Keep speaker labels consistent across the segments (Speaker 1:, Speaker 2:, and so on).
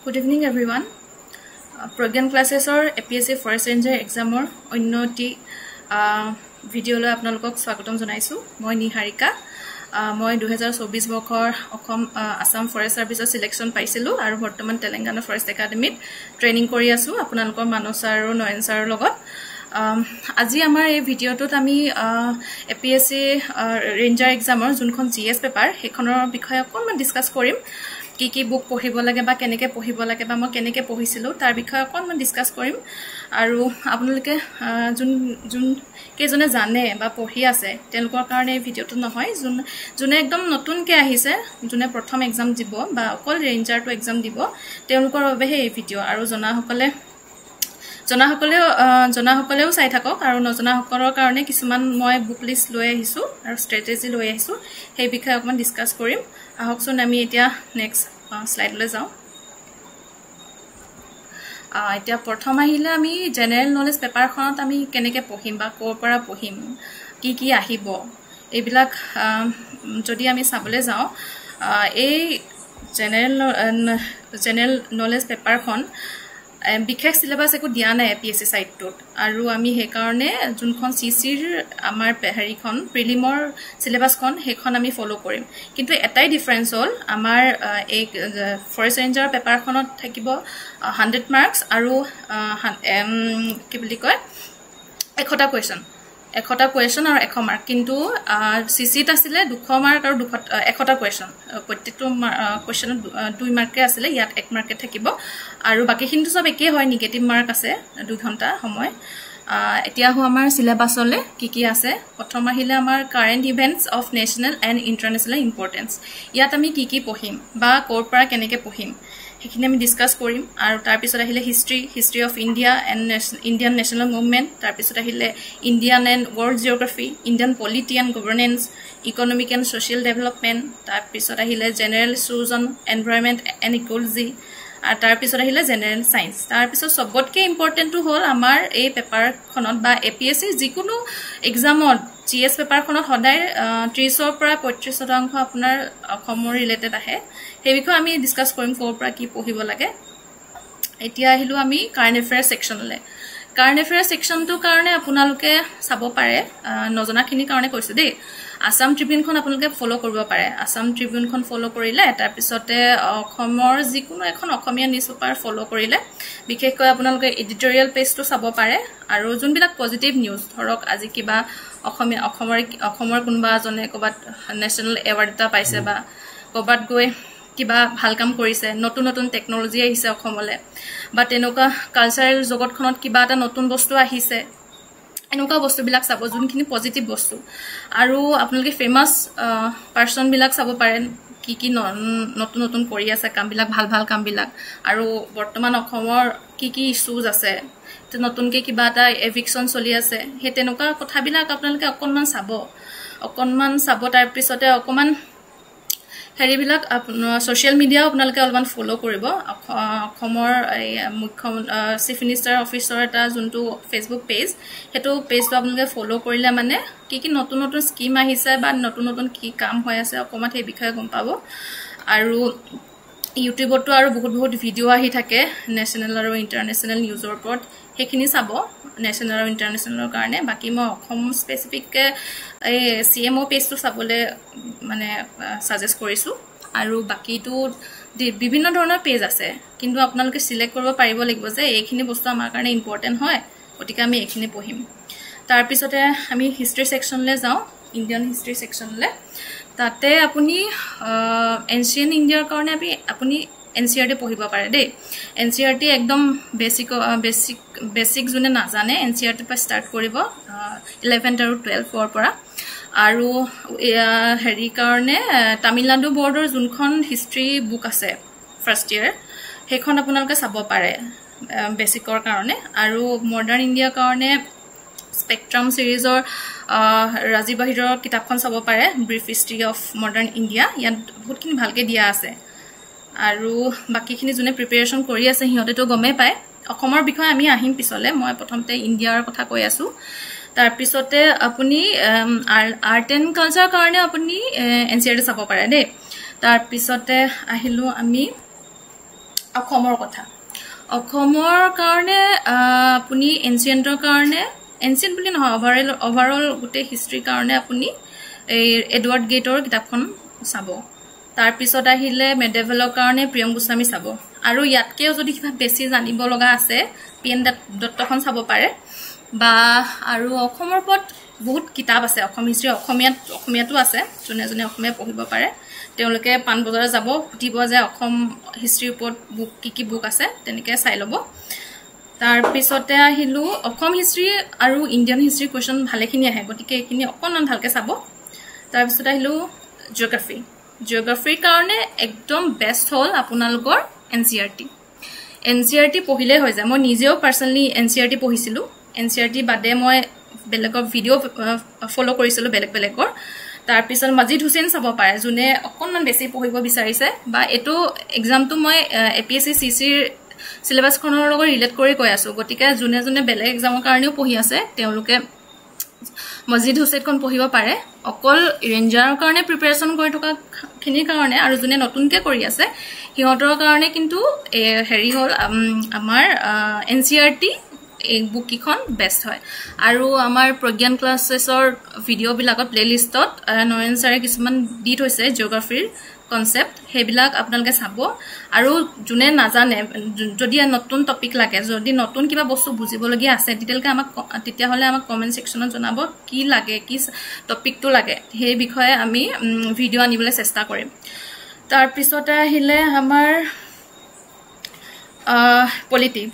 Speaker 1: Good evening, everyone. Program classes or APSC Forest Ranger exam or unnoti video lo apnalokok swagotom janaisu. Moi Niharika. Moi 2024 বৰ্ষৰ Assam Assam forest সাৰ্ভিসৰ selection পাইছিলো আৰু বৰ্তমান Telangana forest একাডেমিত training কৰি আছো আপোনালোকৰ মানস আৰু নয়ন ছাৰৰ লগত আজি আমাৰ এই ভিডিওটোত আমি এপিএসসি ৰেঞ্জাৰ এক্সামৰ যোনখন জিএস পেপাৰ হেখনৰ বিষয়ে অকনমান ডিসকাস কৰিম কি বুক পঢ়িব লাগে বা কেনেকৈ পঢ়িব লাগে বা মই কেনেকৈ পঢ়িছিলো তাৰ বিষয়ে অকনমান ডিসকাস কৰিম আৰু আপোনালোকে যোন কেজনে জানে বা পঢ়ি আছে তেওঁলোকৰ কাৰণে এই ভিডিওটো নহয় যোনে একদম নতুনকৈ আহিছে যোনে প্ৰথম এক্সাম দিব বা অকল ৰেঞ্জাৰটো এক্সাম দিব তেওঁলোকৰ বাবে এই ভিডিও আৰু জনাসকলেও চাই থাকক আৰু নজনাসকলৰ কাৰণে কিছুমান মই বুক লিষ্ট লৈ আহিছো আৰু ষ্ট্ৰেটেজি লৈ আহিছো সেই বিষয়ে অকমান ডিসকাস কৰিম আহকচোন আমি এতিয়া নেক্সট স্লাইডলৈ যাওঁ এতিয়া প্ৰথম আহিলে আমি জেনাৰেল নলেজ পেপাৰখনত আমি কেনেকৈ পঢ়িম বা ক'ৰ পৰা পঢ়িম কি আহিব এইবিলাক যদি আমি চাবলৈ যাওঁ এই জেনাৰেল নলেজ পেপাৰখন বিশেষ সিলেবাস একো দিয়া নাই এপিএসসি সাইটটোত আৰু আমি হে কাৰণে যোনখন সিসিৰ আমাৰ হেৰিখন প্ৰিলিমৰ সিলেবাসখন হেখন আমি ফলো কৰিম কিন্তু এটাই ডিফাৰেন্স হল আমাৰ এই ফৰেষ্ট ৰেঞ্জাৰ পেপাৰখনত থাকিব 100 মাৰ্কস আৰু কি বুলি কয় 100টা কোৱেশ্চন আৰু 100 মাৰ্ক কিন্তু সিসিত আছিলে 200 মাৰ্ক আৰু 100টা কোৱেশ্চন প্ৰত্যেকটো কোৱেশ্চনত 2 মাৰ্কে আছিলে ইয়াত 1 মাৰ্কে থাকিব আৰু বাকিখিনি সব একে হয় নিগেটিভ মাৰ্ক আছে 2 ঘণ্টা সময় এতিয়া হো আমাৰ সিলেবাসলে কি আছে প্ৰথম আহিলে আমাৰ current events of national and international importance ইয়াত আমি কি পঢ়িম বা কোৰ পৰা কেনেকৈ পঢ়িম হেখিনি আমি ডিসকাস কৰিম আৰু তাৰ পিছত আহিলে history of India and Indian national movement তাৰ পিছত আহিলে Indian and world geography Indian polity and governance economic and social development তাৰ পিছত আহিলে general issues on environment and ecology আৰু তাৰ পিছত আহিলে জেনাৰেল সায়েন্স তাৰ পিছত সবতকৈ ইম্পৰ্টেন্টটো হল আমাৰ এই পেপাৰখনত বা এপিএসসি যিকোনো এক্সামত জিএস পেপাৰখনত সদায় 30ৰ পৰা 35% আপোনাৰ অসমৰ ৰিলেটেড আহে সেই বিষয়ে আমি ডিসকাস কৰিম কোৰ পৰা কি পঢ়িব লাগে এতিয়া আহিলো আমি কাৰেন্ট এফেয়াৰ সেকশনলৈ কাৰেন্ট এফেয়াৰ সেকশনটোৰ কাৰণে আপোনালোকে চাব পাৰে নজনাখিনিৰ কাৰণে কৈছো দেই আসাম ট্ৰিবিউনখন আপোনালোকে ফলো কৰিব পাৰে আসাম ট্ৰিবিউনখন ফলো কৰিলে তাৰ পিছতে অসমৰ যিকোনো এখন অসমীয়া নিউজ পেপাৰ ফলো কৰিলে বিশেষকৈ আপোনালোকে এডিটৰিয়েল পেজটো চাব পাৰে আৰু যোনবিলাক পজিটিভ নিউজ ধৰক আজি কিবা অসমৰ কোনবা জনে কবাত নেশনাল এৱাৰ্ড এটা পাইছে বা কবাত গৈ কিবা ভাল কাম কৰিছে নতুন টেকনলজি আহিছে অসমলে বা তেনেকুৱা কালচাৰেল জগতখনত কিবা এটা নতুন বস্তু আহিছে এনেকুৱা বস্তুবিলাক চাব যোনখিনি পজিটিভ বস্তু আৰু আপোনালোকে ফেমাস পাৰসন বিলাক চাব পাৰে কি নতুন কৰি আছে কামবিলাক ভাল কামবিলাক আৰু বৰ্তমান অসমৰ কি ইস্যুজ আছে নতুনকৈ কিবা এটা এভিকশন চলি আছে হে তেনেকুৱা কথাবিলাক আপোনালোকে অকনমান চাব তাৰ পিছতে অকমান হেৰিবিলাক সোশ্যাল মিডিয়া আপোনালোকে অলপমান ফলো কৰিব অসমৰ মুখ্য চিফ মিনিষ্টাৰ অফিচৰ এটা যোনটো ফেসবুক পেজ হেতু পেজটো আপোনালোকে ফলো কৰিলে মানে কি নতুন স্কিম আহিছে বা নতুন কি কাম হৈ আছে অকমান সেই বিষয়ে গম পাব আৰু ইউটিউবতো আৰু বহুত ভিডিও আহি থাকে নেশনাল আৰু ইন্টাৰনেশনাল নিউজৰ ওপৰত হেখিনি চাব নেশনাল আৰু ইন্টাৰনেশনালৰ কাৰণে বাকি মই অসম স্পেসিফিক এই সিএমও পেজটো চাবলে মানে সাজেষ্ট কৰিছো আৰু বাকিটো বিভিন্ন ধৰণৰ পেজ আছে কিন্তু আপোনালোকে সিলেক্ট কৰিব পাৰিব লাগিব যে এইখিনি বস্তু আমাৰ কাৰণে ইম্পৰ্টেন্ট হয় গতিকে আমি এইখিনি পঢ়িম তাৰ পিছতে আমি হিষ্ট্ৰী সেকশনলৈ যাওঁ ইন্ডিয়ান হিষ্ট্ৰী সেকশনলৈ তাতে আপুনি এনশিয়েন্ট ইণ্ডিয়াৰ কাৰণে আপুনি এনসিআৰটি পঢ়িব পাৰে দেই এনসিআৰটি একদম বেসিক যোনে নাজানে এনসিআৰটি পৰা ষ্টাৰ্ট কৰিব 11th আৰু 12ৰ পৰা আৰু হেৰি কাৰণে তামিলনাডু বৰ্ডৰ যোনখন হিষ্ট্ৰী বুক আছে ফাৰ্ষ্ট ইয়াৰ হেখন আপোনালোকে চাব পাৰে বেসিকৰ কাৰণে আৰু মডাৰ্ণ ইণ্ডিয়াৰ কাৰণে স্পেকট্ৰাম সিৰিজৰ ৰাজীৱ বাহিৰৰ কিতাপখন চাব পাৰে brief history of modern India ইয়াত বহুতখিনি ভালকৈ দিয়া আছে আৰু বাকিখিনি যোনে প্ৰিপাৰেচন কৰি আছে হিহঁতেতো গমে পায় অসমৰ বিষয়ে আমি আহিম পিছলে মই প্ৰথমতে ইণ্ডিয়াৰ কথা কৈ আছো তাৰ পিছতে আপুনি আৰ্ট এণ্ড কালচাৰ কাৰণে আপুনি এনসিআৰটি চাব পাৰে দেই তাৰ পিছতে আহিলো আমি অসমৰ কথা অসমৰ কাৰণে আপুনি এনচিয়েন্টৰ কাৰণে এনচিয়েন্ট বুলি নহয় ওভাৰঅল গোটেই হিষ্ট্ৰীৰ কাৰণে আপুনি এই এডৱাৰ্ড গেটৰ কিতাপখন চাব তাৰ পিছত আহিলে মেডেভেলৰ কাৰণে প্ৰিয়ম গোস্বামী চাব আৰু ইয়াতকেও যদি কিবা বেছি জানিব লগা আছে পিএন দত্তখন চাব পাৰে বা আৰু অসমৰ ওপৰত বহুত কিতাপ আছে অসম হিষ্ট্ৰী অসমীয়াতো আছে যোনে যোনে অসমীয়া পঢ়িব পাৰে তেওঁলোকে পানবজাৰ যাব সুধিব যে অসম হিষ্ট্ৰীৰ ওপৰত বুক কি বুক আছে তেনেকৈ চাই ল'ব তাৰ পিছতে আহিলো অসম হিষ্ট্ৰী আৰু ইণ্ডিয়ান হিষ্ট্ৰী কুৱেশ্যন ভালেখিনি আহে গতিকে এইখিনি অকণমান ভালকৈ চাব তাৰ পিছত আহিলো জিঅ'গ্ৰাফিৰ কাৰণে একদম বেষ্ট হ'ল আপোনালোকৰ এনচিইআৰটি পঢ়িলেই হৈ যায় মই নিজেও পাৰ্চনেলি এনচিইআৰটি পঢ়িছিলোঁ এনচিইআৰটি বাদে মই বেলেগৰ ভিডিঅ' ফ'ল' কৰিছিলোঁ বেলেগৰ তাৰ পিছত মজিদ হুছেইন চাব পাৰে যোনে অকণমান বেছি পঢ়িব বিচাৰিছে বা এইটো এক্সামটো মই APSC CCৰ চিলেবাছখনৰ লগত ৰিলেট কৰি কৈ আছোঁ গতিকে যোনে যোনে বেলেগ এক্সামৰ কাৰণেও পঢ়ি আছে তেওঁলোকে মজিদ হুছেইনখন পঢ়িব পাৰে অকল ৰেঞ্জাৰৰ কাৰণে প্ৰিপেৰেশ্যন কৰি থকাখিনিৰ কাৰণে আৰু যোনে নতুনকৈ কৰি আছে সিহঁতৰ কাৰণে কিন্তু হেৰি হ'ল আমাৰ এনচিইআৰটি এই বুককেইখন বেষ্ট হয় আৰু আমাৰ প্ৰজ্ঞান ক্লাছেছৰ ভিডিঅ'বিলাকত প্লেলিষ্টত নয়ন ছাৰে কিছুমান দি থৈছে জিঅ'গ্ৰাফিৰ কনচেপ্ট সেইবিলাক আপোনালোকে চাব আৰু যোনে নাজানে যদি নতুন টপিক লাগে যদি নতুন কিবা বস্তু বুজিবলগীয়া আছে তেতিয়াহ'লে আমাক কমেণ্ট ছেকশ্যনত জনাব কি লাগে কি টপিকটো লাগে সেই বিষয়ে আমি ভিডিঅ' আনিবলৈ চেষ্টা কৰিম তাৰপিছতে আহিলে আমাৰ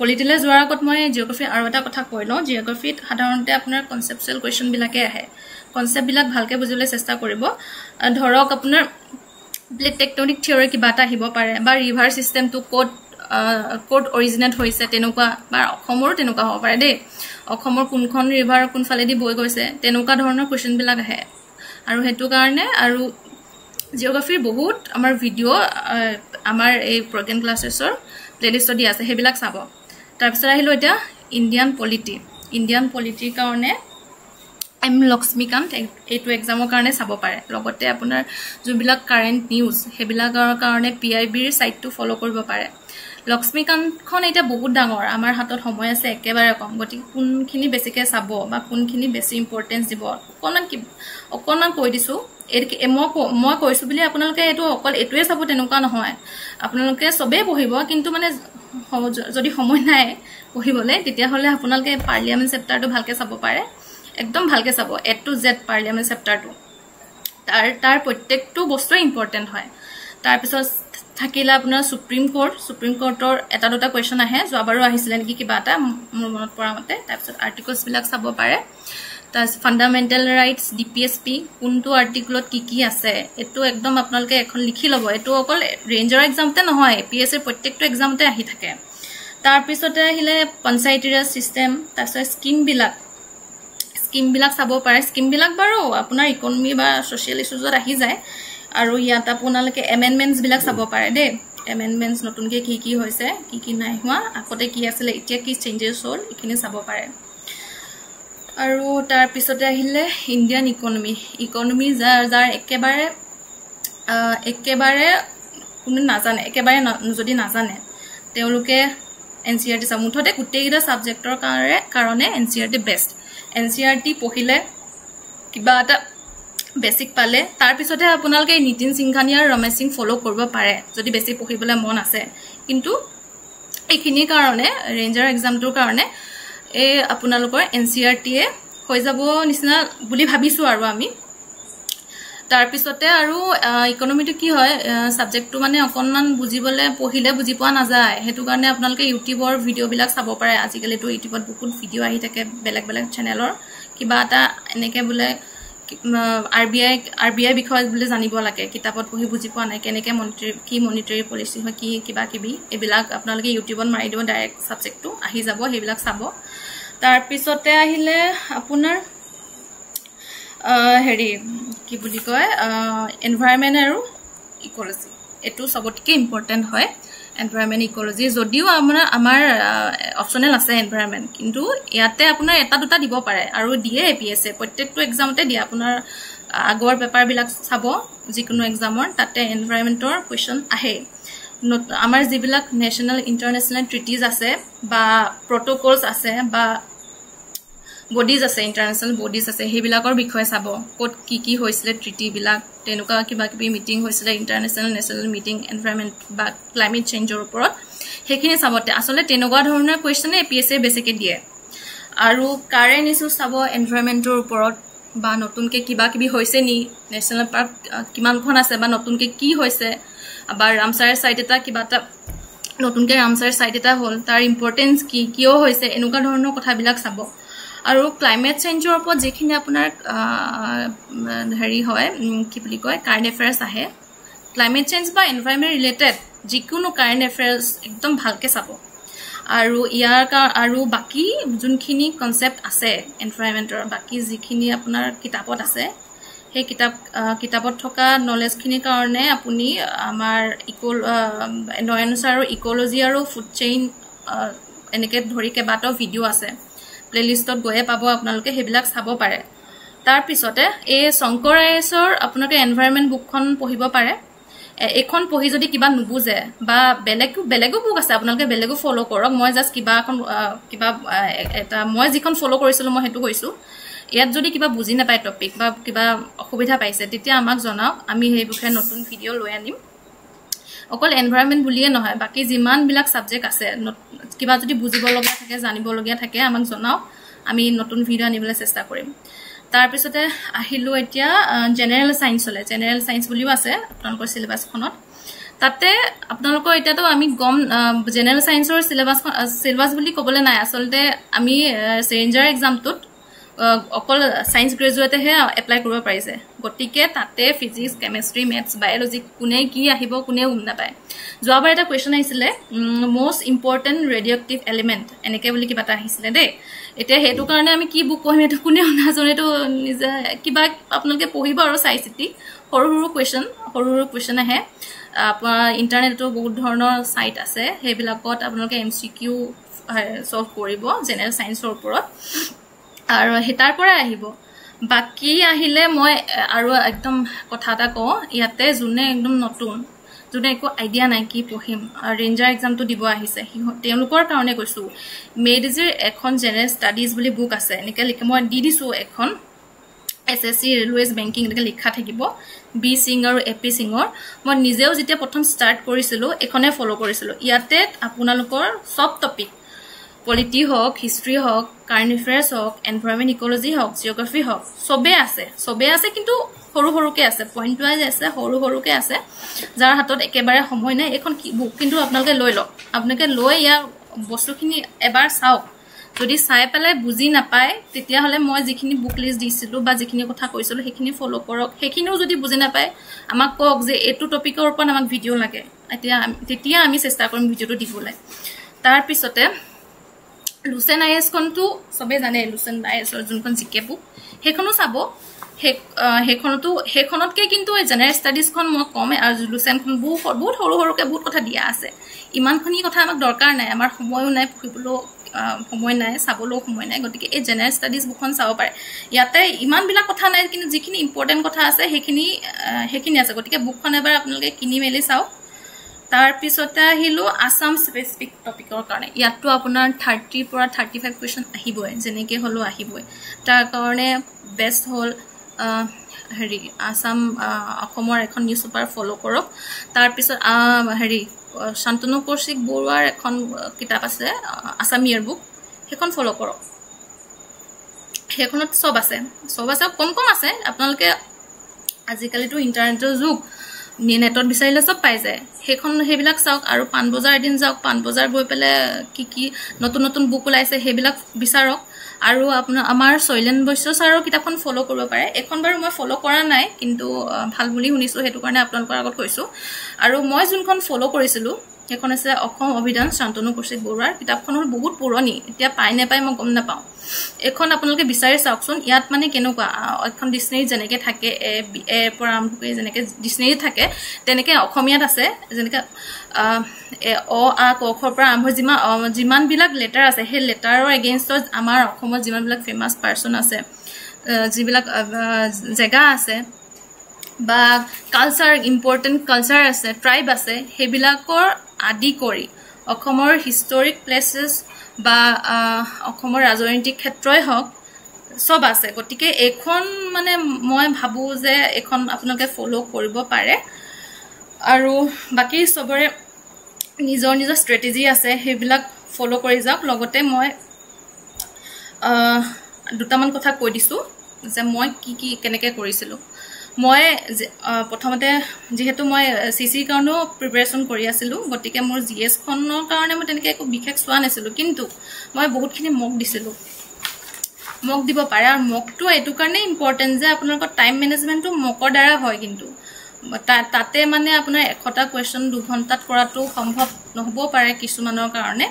Speaker 1: পলিটিলৈ যোৱাৰ আগত মই জিঅ'গ্ৰাফি আৰু এটা কথা কৈ লওঁ জিঅ'গ্ৰাফিত সাধাৰণতে আপোনাৰ কনচেপচুৱেল কুৱেশ্যনবিলাকে আহে কনচেপ্টবিলাক ভালকৈ বুজিবলৈ চেষ্টা কৰিব ধৰক আপোনাৰ প্লেট টেকটনিক থিয়ৰী কিবা এটা আহিব পাৰে বা ৰিভাৰ ছিষ্টেমটো ক'ত অৰিজিনেট হৈছে তেনেকুৱা বা অসমৰো তেনেকুৱা হ'ব পাৰে দেই অসমৰ কোনখন ৰিভাৰ কোনফালেদি বৈ গৈছে তেনেকুৱা ধৰণৰ কুৱেশ্যনবিলাক আহে আৰু সেইটো কাৰণে আৰু জিঅ'গ্ৰাফিৰ বহুত আমাৰ ভিডিঅ' আমাৰ এই প্ৰগ্ৰেম ক্লাছেছৰ প্লেলিষ্টত দিয়া আছে সেইবিলাক চাব তাৰপিছত আহিলোঁ এতিয়া ইণ্ডিয়ান পলিটিৰ কাৰণে এম লক্ষ্মীকান্ত এইটো এক্সামৰ কাৰণে চাব পাৰে লগতে আপোনাৰ যোনবিলাক কাৰেণ্ট নিউজ সেইবিলাকৰ কাৰণে PIBৰ ছাইটটো ফ'ল' কৰিব পাৰে লক্ষ্মীকান্তখন এতিয়া বহুত ডাঙৰ আমাৰ হাতত সময় আছে একেবাৰে কম গতিকে কোনখিনি বেছিকৈ চাব বা কোনখিনি বেছি ইম্পৰ্টেঞ্চ দিব অকণমান কৈ দিছোঁ মই কৈছোঁ বুলি আপোনালোকে এইটো অকল এইটোৱে চাব তেনেকুৱা নহয় আপোনালোকে চবেই পঢ়িব কিন্তু মানে যদি সময় নাই পঢ়িবলৈ তেতিয়াহ'লে আপোনালোকে পাৰ্লিয়ামেণ্ট চেপ্টাৰটো ভালকৈ চাব পাৰে একদম ভালকৈ চাব A to Z পাৰ্লিয়ামেণ্ট চেপ্টাৰটো তাৰ প্ৰত্যেকটো বস্তুৱে ইম্পৰ্টেণ্ট হয় তাৰপিছত থাকিলে আপোনাৰ সুপ্ৰিম কোৰ্টৰ এটা দুটা কুৱেশ্যন আহে যোৱাবাৰো আহিছিলে নেকি কিবা এটা মোৰ মনত পৰা মতে তাৰপিছত আৰ্টিকলছবিলাক চাব পাৰে তাৰপিছত ফাণ্ডামেণ্টেল ৰাইটছ DPSP কোনটো আৰ্টিকলত কি আছে এইটো একদম আপোনালোকে এখন লিখি ল'ব এইটো অকল ৰেঞ্জৰ এক্সামতে নহয় APSCৰ প্ৰত্যেকটো এক্সামতে আহি থাকে তাৰপিছতে আহিলে পঞ্চায়তী ৰাজ ছিষ্টেম তাৰপিছত স্কিমবিলাক চাব পাৰে স্কিমবিলাক বাৰু আপোনাৰ ইকনমি বা ছ'চিয়েল ইছ্যুজত আহি যায় আৰু ইয়াত আপোনালোকে এমেণ্ডমেণ্টছবিলাক চাব পাৰে দেই এমেণ্ডমেণ্টছ নতুনকৈ কি হৈছে কি নাই হোৱা আগতে কি আছিলে এতিয়া কি চেঞ্জেছ হ'ল এইখিনি চাব পাৰে আৰু তাৰপিছতে আহিলে ইণ্ডিয়ান ইকনমি যাৰ একেবাৰে কোনো নাজানে যদি নাজানে তেওঁলোকে NCERT চাব মুঠতে গোটেইকেইটা ছাবজেক্টৰ কাৰণে NCERT বেষ্ট NCERT পঢ়িলে কিবা এটা বেছিক পালে তাৰপিছতহে আপোনালোকে নীতিন সিংঘানিয়া আৰু ৰমেশ সিং ফ'ল' কৰিব পাৰে যদি বেছি পঢ়িবলৈ মন আছে কিন্তু এইখিনিৰ কাৰণে ৰেঞ্জাৰ এক্সামটোৰ কাৰণে এই আপোনালোকৰ NCERTয়ে হৈ যাব নিচিনা বুলি ভাবিছোঁ আৰু আমি তাৰপিছতে আৰু ইকনমিটো কি হয় ছাবজেক্টটো মানে অকণমান পঢ়িলে বুজি পোৱা নাযায় সেইটো কাৰণে আপোনালোকে ইউটিউবৰ ভিডিঅ'বিলাক চাব পাৰে আজিকালিতো ইউটিউবত বহুত ভিডিঅ' আহি থাকে বেলেগ চেনেলৰ কিবা এটা এনেকৈ বোলে RBI বিষয়ত বোলে জানিব লাগে কিতাপত পঢ়ি বুজি পোৱা নাই কেনেকৈ মনিটৰী পলিচি হয় কিবা কিবি এইবিলাক আপোনালোকে ইউটিউবত মাৰি দিব ডাইৰেক্ট ছাবজেক্টটো আহি যাব সেইবিলাক চাব তাৰপিছতে আহিলে আপোনাৰ হেৰি কি বুলি কয় এনভাইৰনমেণ্ট আৰু ইক'লজি এইটো চবতকৈ ইম্পৰ্টেণ্ট হয় এনভাইৰনমেণ্ট ইক'লজি যদিও আমাৰ অপশ্যনেল আছে এনভাইৰনমেণ্ট কিন্তু ইয়াতে আপোনাৰ এটা দুটা দিব পাৰে আৰু দিয়ে APSCয়ে প্ৰত্যেকটো এক্সামতে দিয়ে আপোনাৰ আগৰ পেপাৰবিলাক চাব যিকোনো এক্সামৰ তাতে এনভাইৰনমেণ্টৰ কুৱেশ্যন আহে আমাৰ যিবিলাক নেশ্যনেল ইণ্টাৰনেশ্যনেল ট্ৰিটিজ আছে বা প্ৰট'কলছ আছে বা বডিজ আছে ইণ্টাৰনেশ্যনেল বডিজ আছে সেইবিলাকৰ বিষয়ে চাব ক'ত কি হৈছিলে ট্ৰিটিবিলাক তেনেকুৱা কিবা কিবি মিটিং হৈছিলে ইণ্টাৰনেশ্যনেল নেশ্যনেল মিটিং এনভাইৰনমেণ্ট বা ক্লাইমেট চেঞ্জৰ ওপৰত সেইখিনি চাবতে আচলতে তেনেকুৱা ধৰণৰ কুৱেশ্যনে APSC বেছিকৈ দিয়ে আৰু কাৰেণ্ট ইছ্যু চাব এনভাইৰনমেণ্টৰ ওপৰত বা নতুনকৈ কিবা কিবি হৈছে নি নেশ্যনেল পাৰ্ক কিমানখন আছে বা নতুনকৈ কি হৈছে বা ৰামচাৰ ছাইট এটা কিবা এটা নতুনকৈ ৰামচাৰ ছাইট এটা হ'ল তাৰ ইম্পৰ্টেঞ্চ কি কিয় হৈছে এনেকুৱা ধৰণৰ কথাবিলাক চাব আৰু ক্লাইমেট চেঞ্জৰ ওপৰত যিখিনি আপোনাৰ হেৰি হয় কি বুলি কয় কাৰেণ্ট এফেয়াৰ্ছ আহে ক্লাইমেট চেঞ্জ বা এনভাইৰনমেণ্ট ৰিলেটেড যিকোনো কাৰেণ্ট এফেয়াৰ্ছ একদম ভালকৈ চাব আৰু আৰু বাকী যোনখিনি কনচেপ্ট আছে এনভাইৰনমেণ্টৰ বাকী যিখিনি আপোনাৰ কিতাপত আছে সেই কিতাপত থকা নলেজখিনিৰ কাৰণে আপুনি আমাৰ নয়ন ছাৰৰ ইক'লজি আৰু ফুড চেইন এনেকৈ ধৰি কেইবাটাও ভিডিঅ' আছে প্লেলিষ্টত গৈয়ে পাব আপোনালোকে সেইবিলাক চাব পাৰে তাৰপিছতে এই শংকৰ আইএছৰ আপোনালোকে এনভাইৰনমেণ্ট বুকখন পঢ়িব পাৰে এখন পঢ়ি যদি কিবা নুবুজে বা বেলেগো বুক আছে আপোনালোকে বেলেগো ফ'ল' কৰক মই জাষ্ট কিবা এটা মই যিখন ফ'ল' কৰিছিলোঁ মই সেইটো কৈছোঁ ইয়াত যদি কিবা বুজি নাপায় টপিক বা কিবা অসুবিধা পাইছে তেতিয়া আমাক জনাওক আমি সেই বিষয়ে নতুন ভিডিঅ' লৈ আনিম অকল এনভাইৰনমেণ্ট বুলিয়ে নহয় বাকী যিমানবিলাক ছাবজেক্ট আছে কিবা যদি বুজিবলগীয়া থাকে জানিবলগীয়া থাকে আমাক জনাওক আমি নতুন ভিডিঅ' আনিবলৈ চেষ্টা কৰিম তাৰপিছতে আহিলোঁ এতিয়া জেনেৰেল ছায়েন্সলৈ জেনেৰেল ছায়েন্স বুলিও আছে আপোনালোকৰ চিলেবাছখনত তাতে আপোনালোকৰ এতিয়াতো আমি জেনেৰেল ছায়েন্সৰ চিলেবাছ বুলি ক'বলৈ নাই আচলতে আমি ৰেঞ্জাৰ এক্সামটোত অকল ছায়েন্স গ্ৰেজুৱেটেহে এপ্লাই কৰিব পাৰিছে গতিকে তাতে ফিজিক্স কেমেষ্ট্ৰি মেথছ বায়'লজি কোনে কি আহিব কোনেও গম নাপায় যোৱাবাৰ এটা কুৱেশ্যন আহিছিলে মষ্ট ইম্পৰ্টেণ্ট ৰেডিঅ'এক্টিভ এলিমেণ্ট এনেকৈ বুলি কিবা এটা আহিছিলে দেই এতিয়া সেইটো কাৰণে আমি কি বুক পঢ়িম সেইটো কোনেও নাজানো এইটো নিজে কিবা আপোনালোকে পঢ়িব আৰু চাই চিতি সৰু সৰু কুৱেশ্যন আহে আপোনাৰ ইণ্টাৰনেটতো বহুত ধৰণৰ ছাইট আছে সেইবিলাকত আপোনালোকে MCQ ছল্ভ কৰিব জেনেৰেল ছায়েন্সৰ ওপৰত আৰু তাৰ পৰাই আহিব বাকী আহিলে মই আৰু একদম কথা এটা কওঁ ইয়াতে যোনে একদম নতুন যোনে একো আইডিয়া নাই কি পঢ়িম ৰেঞ্জাৰ এক্সামটো দিব আহিছে তেওঁলোকৰ কাৰণে কৈছোঁ মেডিজিৰ এখন জেনেৰেল ষ্টাডিজ বুলি বুক আছে এনেকৈ লিখি মই দি দিছোঁ এখন SSC ৰেলৱেজ বেংকিং এনেকৈ লিখা থাকিব B সিং আৰু AP সিঙৰ মই নিজেও যেতিয়া প্ৰথম ষ্টাৰ্ট কৰিছিলোঁ এখনে ফ'ল' কৰিছিলোঁ ইয়াতে আপোনালোকৰ চব টপিক পলিটি হওক হিষ্ট্ৰী হওক কাৰেণ্ট এফেয়াৰ্ছ হওক এনভাইৰনমেণ্ট ইক'লজি হওক জিঅ'গ্ৰাফী হওক চবেই আছে কিন্তু সৰুকৈ আছে পইণ্ট ৱাইজ আছে সৰুকৈ আছে যাৰ হাতত একেবাৰে সময় নাই এখন বুক কিন্তু আপোনালোকে লৈ লওক আপোনালোকে লৈ ইয়াৰ বস্তুখিনি এবাৰ চাওক যদি চাই পেলাই বুজি নাপায় তেতিয়াহ'লে মই যিখিনি বুক লিষ্ট দিছিলোঁ বা যিখিনি কথা কৈছিলোঁ সেইখিনি ফ'ল' কৰক সেইখিনিও যদি বুজি নাপায় আমাক কওক যে এইটো টপিকৰ ওপৰত আমাক ভিডিঅ' লাগে তেতিয়া আমি চেষ্টা কৰিম ভিডিঅ'টো দিবলৈ তাৰপিছতে লুচেন আইএছখনটো চবেই জানে লুচেন আইএছৰ যোনখন জিকে বুক সেইখনো চাব সেইখনতকৈ কিন্তু এই জেনেৰেল ষ্টাডিজখন মই কম আৰু লুচেনখন বহুত সৰুকৈ বহুত কথা দিয়া আছে ইমানখিনি কথা আমাক দৰকাৰ নাই আমাৰ সময়ো নাই পঢ়িবলৈও সময় নাই চাবলৈও সময় নাই গতিকে এই জেনেৰেল ষ্টাডিজ বুকখন চাব পাৰে ইয়াতে ইমানবিলাক কথা নাই কিন্তু যিখিনি ইম্পৰ্টেণ্ট কথা আছে সেইখিনি আছে গতিকে বুকখন এবাৰ আপোনালোকে কিনি মেলি চাওক তাৰপিছতে আহিলোঁ আছাম স্পেচিফিক টপিকৰ কাৰণে ইয়াততো আপোনাৰ 30 পৰা 35 কুৱেশ্যন আহিবই যেনেকৈ হ'লেও আহিবই তাৰ কাৰণে বেষ্ট হ'ল অসমৰ এখন নিউজ পেপাৰ ফ'ল' কৰক তাৰপিছত শান্তনু কৌশিক বৰুৱাৰ এখন কিতাপ আছে আছাম ইয়েৰ বুক সেইখন ফ'ল' কৰক সেইখনত চব আছে কম আছে আপোনালোকে আজিকালিতো ইণ্টাৰনেটৰ যুগ নেটত বিচাৰিলে চব পাই যায় সেইবিলাক চাওক আৰু পাণবজাৰ এদিন যাওক পাণবজাৰ গৈ পেলাই কি নতুন বুক ওলাইছে সেইবিলাক বিচাৰক আৰু আমাৰ শৈলেন বৈশ্য ছাৰৰ কিতাপখন ফ'ল' কৰিব পাৰে এখন বাৰু মই ফ'ল' কৰা নাই কিন্তু ভাল বুলি শুনিছোঁ সেইটো কাৰণে আপোনালোকৰ আগত কৈছোঁ আৰু মই যোনখন ফ'ল' কৰিছিলোঁ সেইখন আছে অসম অভিধান শান্তনু কৌশিক বৰুৱাৰ কিতাপখন হ'ল বহুত পুৰণি এতিয়া পাই নাপায় মই গম নাপাওঁ এখন আপোনালোকে বিচাৰি চাওকচোন ইয়াত মানে কেনেকুৱা এখন ডিক্সনেৰী যেনেকৈ থাকে এৰ পৰা আৰম্ভ কৰি যেনেকৈ ডিক্সনেৰী থাকে তেনেকৈ অসমীয়াত আছে যেনেকৈ আ ক খৰ পৰা আৰম্ভ যিমানবিলাক লেটাৰ আছে সেই লেটাৰৰ এগেইনষ্টত আমাৰ অসমত যিমানবিলাক ফেমাছ পাৰ্চন আছে যিবিলাক জেগা আছে বা কালচাৰ ইম্পৰ্টেণ্ট কালচাৰ আছে ট্ৰাইব আছে সেইবিলাকৰ আদি কৰি অসমৰ হিষ্টৰিক প্লেচেছ বা অসমৰ ৰাজনৈতিক ক্ষেত্ৰই হওক সব আছে গতিকে এখন মানে মই ভাবো যে এখন আপোনালোকে ফলো কৰিব পাৰে আৰু বাকি সবৰে নিজৰ নিজৰ ষ্ট্ৰেটেজি আছে সেইবিলাক ফলো কৰি যাওক লগতে মই দুটামান কথা কৈ দিছো যে মই কি কেনেকৈ কৰিছিলো মই প্ৰথমতে যেহেতু মই সিসিৰ কাৰণেও প্ৰিপাৰেচন কৰি আছিলো গতিকে মোৰ জিএস খনৰ কাৰণে মই তেনেকৈ একো বিশেষ চোৱা নাছিলো কিন্তু মই বহুতখিনি মক দিছিলো মক দিব পাৰে আৰু মকটো এইটো কাৰণে ইম্পৰ্টেণ্ট যে আপোনালোকৰ টাইম মেনেজমেণ্টটো মকৰ দ্বাৰা হয় কিন্তু তাতে মানে আপোনাৰ 100টা কুৱেশ্যন 2 ঘণ্টাত কৰাটো সম্ভৱ নহব পাৰে কিছুমানৰ কাৰণে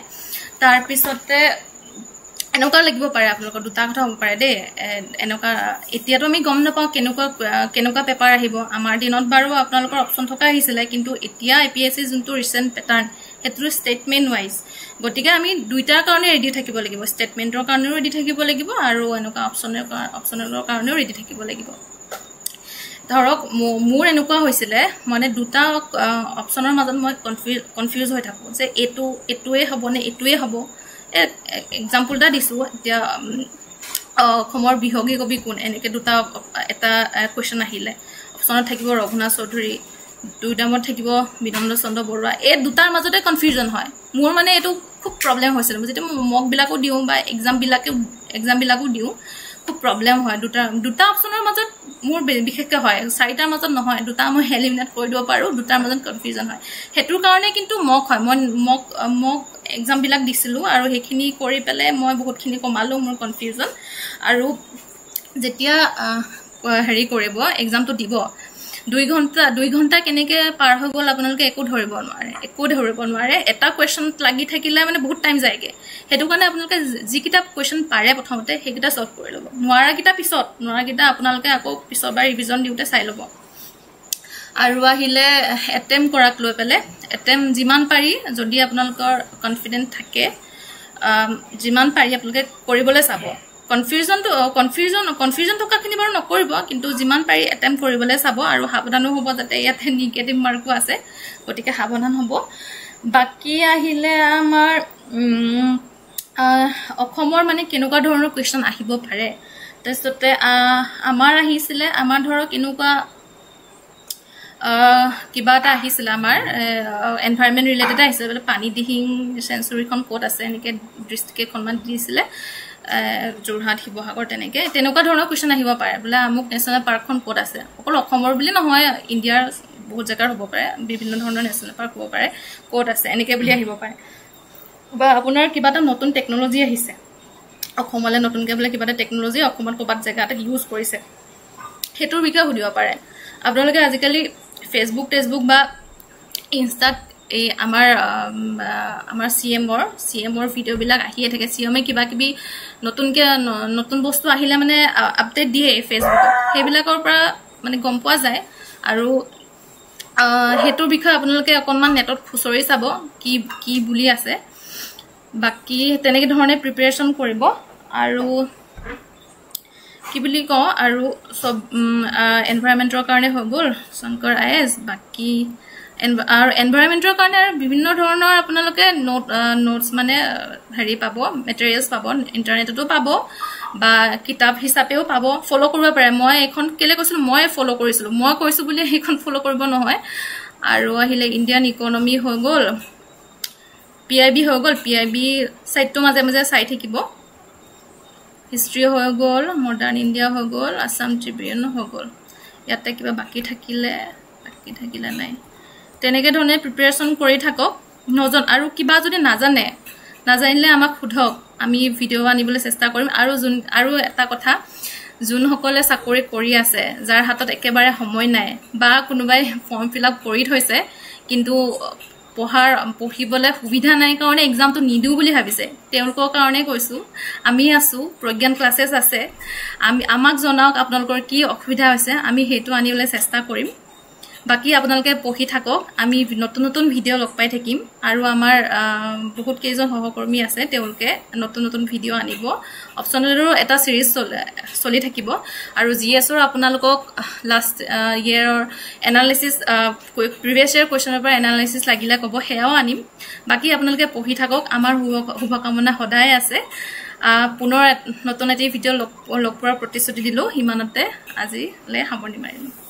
Speaker 1: তাৰ পিছতে এনেকুৱা লাগিব পাৰে আপোনালোকৰ দুটা কথা হ'ব পাৰে দেই এনেকুৱা এতিয়াতো আমি গম নাপাওঁ কেনেকুৱা পেপাৰ আহিব আমাৰ দিনত বাৰু আপোনালোকৰ অপচন থকা আহিছিলে কিন্তু এতিয়া এপিএসসি যোনটো ৰিসেন্ট পেটাৰ্ন হেতু ষ্টেটমেন্ট ওয়াইজ গতিকে আমি দুইটাৰ কাৰণে ৰেডি থাকিব লাগিব ষ্টেটমেন্টৰ কাৰণেও ৰেডি থাকিব লাগিব আৰু এনেকুৱা অপচনৰ কাৰণেও ৰেডি থাকিব লাগিব ধৰক মোৰ এনেকুৱা হৈছিলে মানে দুটা অপচনৰ মাজত মই কনফিউজ হৈ থাকো যে এটোৱে হ'ব নে এটোৱে হ'ব এক্সাম্পল এটা দিছো এতিয়া অসমৰ বিহগী কবি কোন এনেকে দুটা এটা কোৱেশ্চন আহিলে অপচনত থাকিব ৰঘুনাথ চৌধুৰী দুই নামত থাকিব বিনন্দ চন্দ্ৰ বৰুৱা এই দুটাৰ মাজতে কনফিউজন হয় মোৰ মানে এটো খুব প্ৰবলেম হৈছিল যেতিয়া মক বিলাকো দিও বা এক্সাম বিলাকো দিও খুব প্ৰবলেম হয় দুটা অপচনৰ মাজত মোৰ বিশেষকৈ হয় চাৰিটাৰ মাজত নহয় দুটা মই এলিমিনেট কৰি দিব পাৰো দুটাৰ মাজত কনফিউজন হয় হেতুৰ কাৰণে কিন্তু মক হয় মই মক এক্সাম বিলাক দিছিলো আৰু হেখিনি কৰি পেলে মই বহুতখিনি কমালো মোৰ কনফিউজন আৰু যেতিয়া হেৰি কৰিব এক্সামটো দিব 2 ঘণ্টা কেনেকে পাৰ হৈ গ'ল আপোনালোকে একো ধৰিব নোৱাৰে এটা কোৱেশ্চনত লাগি থাকিলে মানে বহুত টাইম যায়গে হেতু কাৰণে আপোনালোকে যি কিতাপ কোৱেশ্চন পাৰে প্ৰথমতে হেকিটা সলভ কৰি ল'ব নোৱাৰাকিটা আপোনালোকে আকৌ পিছৰবাৰ ৰিভিজন দিওতে চাই ল'ব আৰু আহিলে এটেম্প কৰাক লৈ পেলে এটেম্প যিমান পাৰি যদি আপোনালোকৰ কনফিডেন্ট থাকে যিমান পাৰি আপোনালোকে কৰিবলৈ চাব কনফিউজন থকাখিনি বাৰু নকৰিব কিন্তু যিমান পাৰি এটেম্প কৰিবলৈ চাব আৰু সাৱধানো হ'ব যাতে ইয়াতে নিগেটিভ মাৰ্কো আছে গতিকে সাৱধান হ'ব বাকি আহিলে আমাৰ অসমৰ মানে কেনেকুৱা ধৰণৰ কোৱেশ্চন আহিব পাৰে তাৰপিছতে আমাৰ আহিছিলে আমাৰ ধৰক এনেকুৱা কিবা এটা আহিছিল আমাৰ এনভাইৰনমেন্ট ৰিলেটেড আহিছিল পানী দিহিং সেঞ্চুৰীখন ক'ত আছে এনেকে ডিস্ট্ৰিক্ট এখনমান দিছিলে যোৰহাট শিৱসাগৰ তেনেকুৱা ধৰণৰ কোৱেশ্চন আহিব পাৰে বোলে আমুক নেশ্যনেল পাৰ্কখন ক'ত আছে অকল অসমৰ বুলি নহয় ইণ্ডিয়াৰ বহুত জাগাৰ হ'ব পাৰে বিভিন্ন ধৰণৰ নেশ্যনেল পাৰ্ক হ'ব পাৰে ক'ত আছে এনেকে বুলি আহিব পাৰে বা আপোনাৰ কিবা এটা নতুন টেকনলজি আহিছে অসমলৈ নতুনকৈ বোলে কিবা এটা টেকনলজি অসমত ক'ৰবাত জেগা এটা ইউজ কৰিছে হেতুৰ বিষয়ে সুধিব পাৰে আপোনালোকে আজিকালি ফেসবুক বা ইনষ্টাত এই আমাৰ সিএমৰ ভিডিও বিলাক আহিয়ে থাকে সিএমে কিবা কিবি নতুন বস্তু আহিলে মানে আপডেট দিয়ে ফেসবুকত সেইবিলাকৰ পৰা মানে গম পোৱা যায় আৰু হেতুৰ বিষয়ে আপোনালোকে অকনমান নেটত খুচৰি চাব কি বুলি আছে বাকি তেনেকে ধৰণে প্ৰিপাৰেচন কৰিব আৰু কি বুলি কওঁ আৰু সব এনভাইৰনমেন্টৰ কাৰণে হৈ গ'ল শংকৰ আইএছ বাকি আৰু এনভাইৰনমেন্টৰ কাৰণে আৰু বিভিন্ন ধৰণৰ আপোনালোকে নোটছ মানে হেৰি পাব মেটেৰিয়েলছ পাব ইন্টাৰনেটতো পাব বা কিতাপ হিচাপেও পাব ফলো কৰিব পাৰে মই এখন কেলে কৈছিলো মই ফলো কৰিছিলো মই কৈছো বুলি এখন ফলো কৰিব নহয় আৰু আহিলে ইণ্ডিয়ান ইকনমি হৈ গ'ল পিআইবি হৈ গ'ল পিআইবি সাইটটো মাজে চাই থাকিব হিষ্ট্ৰী হৈ গ'ল মডাৰ্ণ ইণ্ডিয়া হৈ গ'ল আসাম ট্ৰিবিউন হৈ গ'ল ইয়াতে কিবা বাকি থাকিলে নাই তেনেকে ধৰণে প্ৰিপাৰেচন কৰি থাকক নজন আৰু কিবা যদি নাজানিলে আমাক সোধক আমি ভিডিও আনিবলৈ চেষ্টা কৰিম আৰু এটা কথা যোনসকলে চাকৰি কৰি আছে যাৰ হাতত একেবাৰে সময় নাই বা কোনোবাই ফৰ্ম ফিল আপ কৰি থৈছে কিন্তু পঢ়িবলৈ সুবিধা নাই কাৰণে এক্সামটো নিদিও বুলি ভাবিছে তেওঁলোকৰ কাৰণে কৈছো আমি আছো প্ৰজ্ঞান ক্লাसेছ আছে আমাক জনাওক আপোনালোকৰ কি অসুবিধা হৈছে আমি হেতু আনিবলৈ চেষ্টা কৰিম বাকি আপোনালোকে পঢ়ি থাকক আমি নতুন নতুন ভিডিঅ' লগ পাই থাকিম আৰু আমাৰ বহুত কেইজন সহকৰ্মী আছে তেওঁলোকে নতুন নতুন ভিডিঅ' আনিব অপচনেলৰো এটা সিৰিজ চলি থাকিব আৰু জিএছৰ আপোনালোকক লাষ্ট ইয়েৰৰ এনালাইসিস প্ৰিভিয়াস ইয়েৰ কোৱেশ্চনৰ পৰা এনালাইসিস লাগিলে ক'ব হেয়াও আনিম বাকি আপোনালোকে পঢ়ি থাকক আমাৰ শুভকামনা সদায় আছে পুনৰ নতুন এটি ভিডিঅ' লগ পোৱাৰ প্ৰতিশ্ৰুতি দিলো হিমানতে আজিলে সামৰণি মাৰিম